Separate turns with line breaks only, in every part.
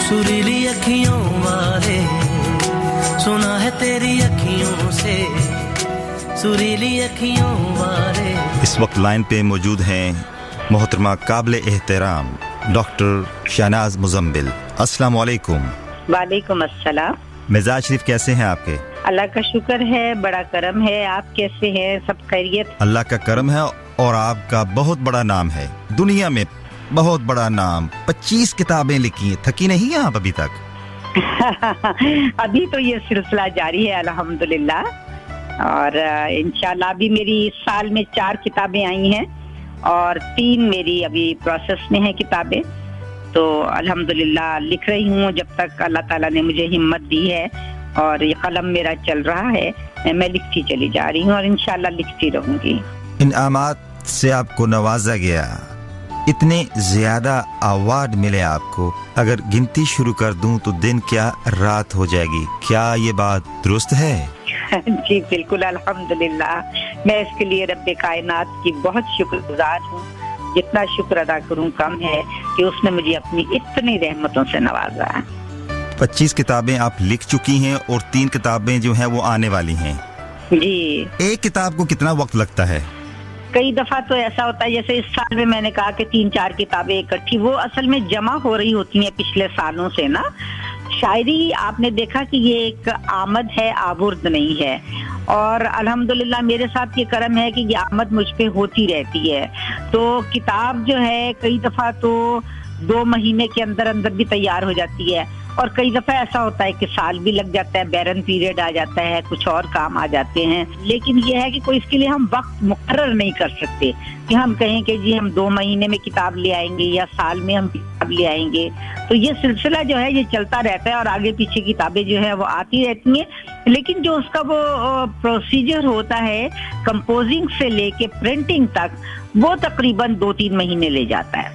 सुरीली अखियों वाले, सुना है तेरी अखियों से, सुरीली अखियों वाले।
इस वक्त लाइन पे मौजूद हैं मोहतरमा काबिल एहतराम डॉक्टर शहनाज मुजम्मिल। अस्सलाम वालेकुम।
वालेकुम अस्सलाम।
मिजाज शरीफ कैसे हैं आपके?
अल्लाह का शुक्र है, बड़ा करम है। आप कैसे हैं? सब खैरियत?
अल्लाह का करम है और आपका बहुत बड़ा नाम है दुनिया में, बहुत बड़ा नाम। 25 किताबें लिखी हैं, थकी नहीं हैं आप अभी तक?
अभी तो ये सिलसिला जारी है अल्हम्दुलिल्लाह, और इंशाल्लाह अभी मेरी इस साल में 4 किताबें आई हैं और 3 मेरी अभी प्रोसेस में हैं किताबें। तो अल्हम्दुलिल्लाह लिख रही हूँ जब तक अल्लाह ताला ने मुझे हिम्मत दी है, और ये कलम मेरा चल रहा है, मैं लिखती चली जा रही हूँ और इंशाल्लाह लिखती रहूंगी।
इनामात से आपको नवाजा गया, इतने ज्यादा अवार्ड मिले आपको, अगर गिनती शुरू कर दूं तो दिन क्या रात हो जाएगी। क्या ये बात दुरुस्त है?
जी बिल्कुल, अल्हम्दुलिल्लाह। मैं इसके लिए रब्बे कायनात की बहुत शुक्रगुजार हूँ। जितना शुक्र अदा करूँ कम है कि उसने मुझे अपनी इतनी रहमतों से नवाजा है।
25 किताबें आप लिख चुकी हैं और 3 किताबें जो हैं वो आने वाली हैं।
जी।
एक किताब को कितना वक्त लगता है?
कई दफा तो ऐसा होता है, जैसे इस साल में मैंने कहा कि 3-4 किताबें इकट्ठी, वो असल में जमा हो रही होती हैं पिछले सालों से ना। शायरी आपने देखा कि ये एक आमद है, आबुर्द नहीं है। और अल्हम्दुलिल्लाह मेरे साथ ये करम है कि ये आमद मुझ पे होती रहती है। तो किताब जो है कई दफा तो 2 महीने के अंदर अंदर भी तैयार हो जाती है, और कई दफा ऐसा होता है कि साल भी लग जाता है, बैरन पीरियड आ जाता है, कुछ और काम आ जाते हैं। लेकिन ये है कि कोई इसके लिए हम वक्त मुकर्रर नहीं कर सकते कि हम कहें कि जी हम 2 महीने में किताब ले आएंगे या साल में हम किताब ले आएंगे। तो ये सिलसिला जो है ये चलता रहता है और आगे पीछे किताबें जो है वो आती रहती हैं। लेकिन जो उसका वो प्रोसीजर होता है कंपोजिंग से लेके प्रिंटिंग तक, वो तकरीबन 2-3 महीने ले जाता है।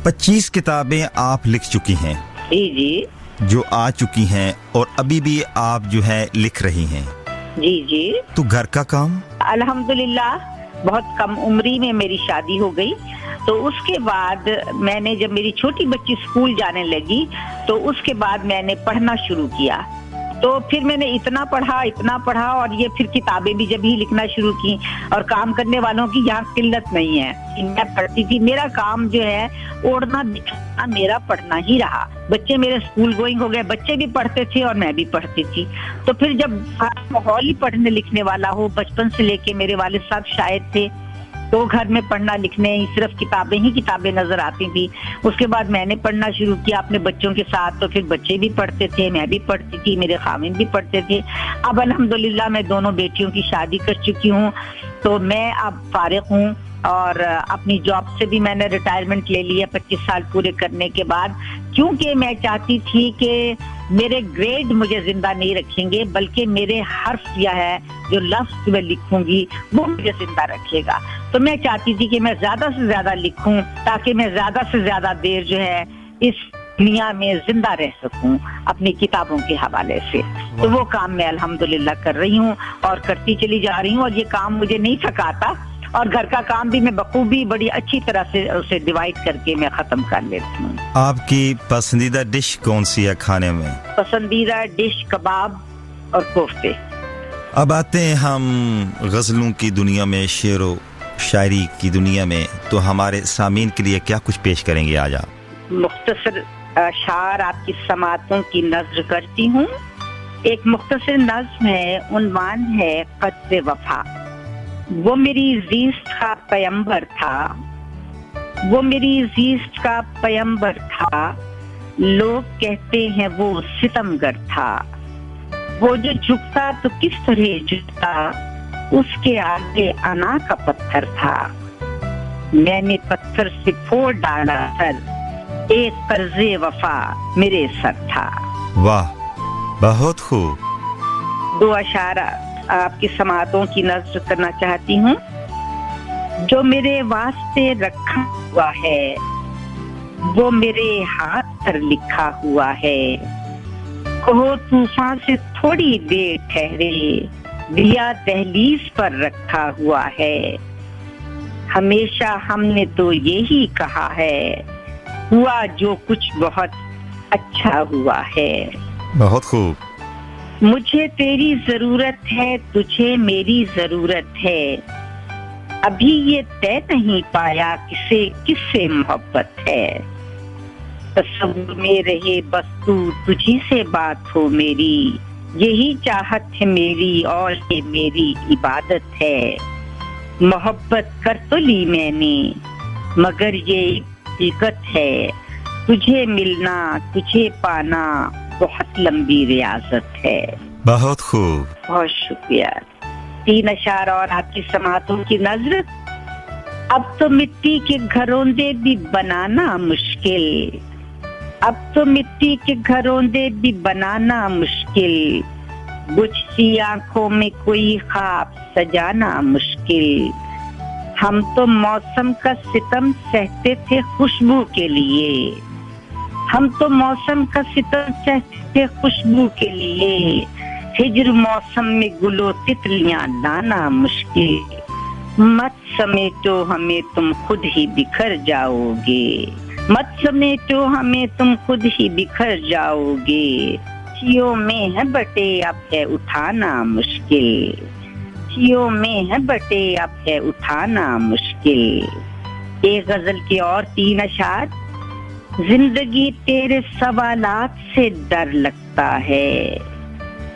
25 किताबें आप लिख चुकी हैं?
जी जी।
जो आ चुकी हैं और अभी भी आप जो है लिख रही हैं?
जी जी।
तो घर का काम?
अल्हम्दुलिल्लाह बहुत कम उम्री में मेरी शादी हो गई, तो उसके बाद मैंने, जब मेरी छोटी बच्ची स्कूल जाने लगी तो उसके बाद मैंने पढ़ना शुरू किया। तो फिर मैंने इतना पढ़ा और ये फिर किताबें भी जब ही लिखना शुरू की, और काम करने वालों की यहाँ किल्लत नहीं है। मैं पढ़ती थी, मेरा काम जो है ओढ़ना बिछाना मेरा पढ़ना ही रहा। बच्चे मेरे स्कूल गोइंग हो गए, बच्चे भी पढ़ते थे और मैं भी पढ़ती थी। तो फिर जब माहौल ही पढ़ने लिखने वाला हो, बचपन से लेके मेरे वालिद साहब शायर थे, तो घर में पढ़ना लिखने सिर्फ किताबें ही किताबें नजर आती थी। उसके बाद मैंने पढ़ना शुरू किया अपने बच्चों के साथ, तो फिर बच्चे भी पढ़ते थे, मैं भी पढ़ती थी, मेरे खामिन भी पढ़ते थे। अब अल्हम्दुलिल्लाह मैं दोनों बेटियों की शादी कर चुकी हूँ, तो मैं अब फारिग हूँ और अपनी जॉब से भी मैंने रिटायरमेंट ले लिया 25 साल पूरे करने के बाद, क्योंकि मैं चाहती थी कि मेरे ग्रेड मुझे जिंदा नहीं रखेंगे, बल्कि मेरे हर्फ या है जो लफ्ज मैं लिखूंगी वो मुझे जिंदा रखेगा। तो मैं चाहती थी कि मैं ज्यादा से ज्यादा लिखूं ताकि मैं ज्यादा से ज्यादा देर जो है इस दुनिया में जिंदा रह सकूं अपनी किताबों के हवाले से। तो वो काम मैं अल्हम्दुलिल्लाह कर रही हूँ और करती चली जा रही हूँ, और ये काम मुझे नहीं थकाता। और घर का काम भी मैं बखूबी बड़ी अच्छी तरह से उसे डिवाइड करके मैं खत्म कर लेती हूँ। आपकी
पसंदीदा डिश कौन सी है खाने में?
पसंदीदा डिश कबाब और कोफ्ते।
अब आते हैं हम गजलों की दुनिया में, शेरो शायरी की दुनिया में। तो हमारे सामीन के लिए क्या कुछ पेश करेंगे आज आप?
मुख्तसर अशार आपकी समातों की नज़र करती हूँ। एक मुख्तसर नज़्म है, उन्वान है क़द्र वफा। वो मेरी ज़ीस्त का पैगंबर था, वो मेरी ज़ीस्त का पैगंबर था, लोग कहते हैं वो सितमगर था। वो जो झुकता तो किस तरह झुकता, उसके आगे अना का पत्थर था। मैंने पत्थर से फोड़ डाला सर, एक कर्ज़े वफा मेरे सर था।
वाह, बहुत खूब।
2 अशारा आपकी समातों की नज़र करना चाहती हूँ। जो मेरे वास्ते रखा हुआ है, वो मेरे हाथ पर लिखा हुआ है। कहो तूफान से थोड़ी देर ठहरे, दिया दहलीज पर रखा हुआ है। हमेशा हमने तो यही कहा है, हुआ जो कुछ बहुत अच्छा हुआ है।
बहुत खूब।
मुझे तेरी जरूरत है, तुझे मेरी जरूरत है, अभी ये तय नहीं पाया किससे मोहब्बत है। तस्वीर में रहे बस तू, तुझी से बात हो मेरी, यही चाहत है मेरी और ये मेरी इबादत है। मोहब्बत कर तो ली मैंने मगर ये हकीकत है, तुझे मिलना तुझे पाना बहुत लंबी रियाजत है।
बहुत खूब।
बहुत शुक्रिया। 3 अशार और आपकी समातों की नजर। अब तो मिट्टी के घरोंदे भी बनाना मुश्किल, अब तो मिट्टी के घरोंदे भी बनाना मुश्किल, बुझती आंखों में कोई ख्वाब सजाना मुश्किल। हम तो मौसम का सितम सहते थे खुशबू के लिए, हम तो मौसम का सितम सहते थे खुशबू के लिए, हिज्र मौसम में गुलो तितलियां लाना मुश्किल। मत समेटो हमें तुम खुद ही बिखर जाओगे, मत समेटो हमें तुम खुद ही बिखर जाओगे, चियों में है बटे अब है उठाना मुश्किल, चियों में है बटे अब है उठाना मुश्किल। एक गजल के और 3 अशार। जिंदगी तेरे सवालात से डर लगता है,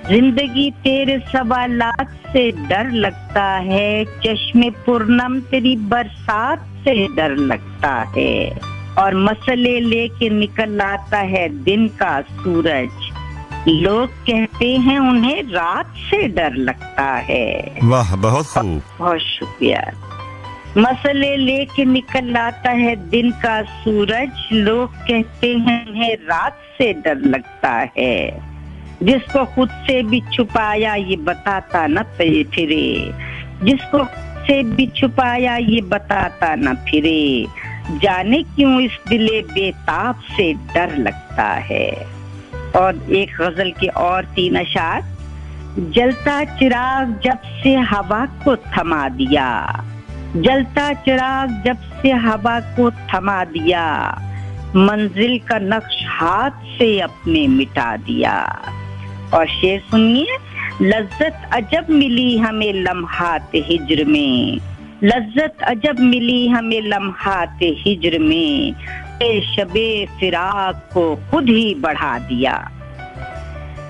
जिंदगी तेरे सवालात से डर लगता है, चश्मे पूर्णम तेरी बरसात से डर लगता है, और मसले लेके निकल आता है दिन का सूरज, लोग कहते हैं उन्हें रात से डर लगता है।
वाह, बहुत खूब।
बहुत शुक्रिया। मसले लेके निकल आता है दिन का सूरज, लोग कहते हैं उन्हें रात से डर लगता है, जिसको खुद से भी छुपाया ये बताता न फिरे, जिसको से भी छुपाया ये बताता न फिरे, जाने क्यों इस दिले बेताब से डर लगता है। और एक गजल के और 3 अशार। जलता चिराग जब से हवा को थमा दिया, जलता चिराग जब से हवा को थमा दिया, मंजिल का नक्श हाथ से अपने मिटा दिया। और शेर सुनिए। लज्जत अजब मिली हमें लम्हात हिज्र में, लज्जत अजब मिली हमें लम्हात हिज्र में, शबे फिराक को खुद ही बढ़ा दिया।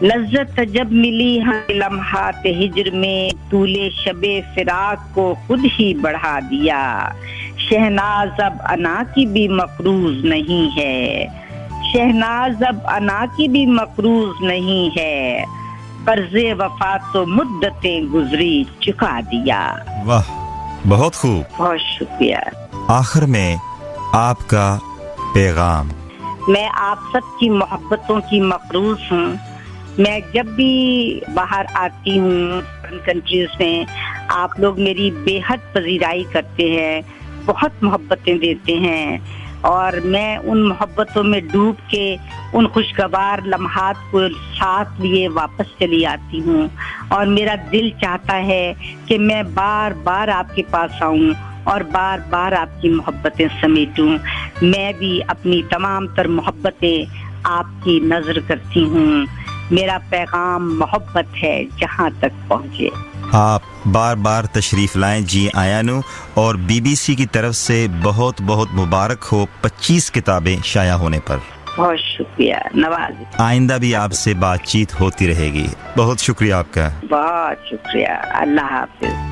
लज्जत अजब मिली हमें लम्हात हिज्र में, तूले शबे फिराक को खुद ही बढ़ा दिया। शहनाज अब अना की भी मकरूज नहीं है, शहनाज अब अना की भी मकरूज नहीं है, कर्जे वफा तो मुद्दतें गुजरी चुका दिया।
वाह, बहुत खूब।
बहुत शुक्रिया।
आखिर में आपका पैगाम।
मैं आप सब की मोहब्बतों की मकरूज हूँ। मैं जब भी बाहर आती हूँ कंट्रीज में, आप लोग मेरी बेहद पजीराई करते हैं, बहुत मोहब्बतें देते हैं, और मैं उन मोहब्बतों में डूब के उन खुशगवार लम्हात को साथ लिए वापस चली आती हूँ। और मेरा दिल चाहता है कि मैं बार बार आपके पास आऊँ और बार बार आपकी मोहब्बतें समेटूं। मैं भी अपनी तमाम तर मोहब्बतें आपकी नजर करती हूँ। मेरा पैगाम मोहब्बत है जहाँ तक पहुँचे।
आप बार बार तशरीफ लाएं जी आयानु, और BBC की तरफ से बहुत बहुत मुबारक हो 25 किताबें शाया होने पर।
बहुत शुक्रिया नवाज।
आइंदा भी आपसे बातचीत होती रहेगी। बहुत शुक्रिया आपका।
बहुत शुक्रिया। अल्लाह हाफिज।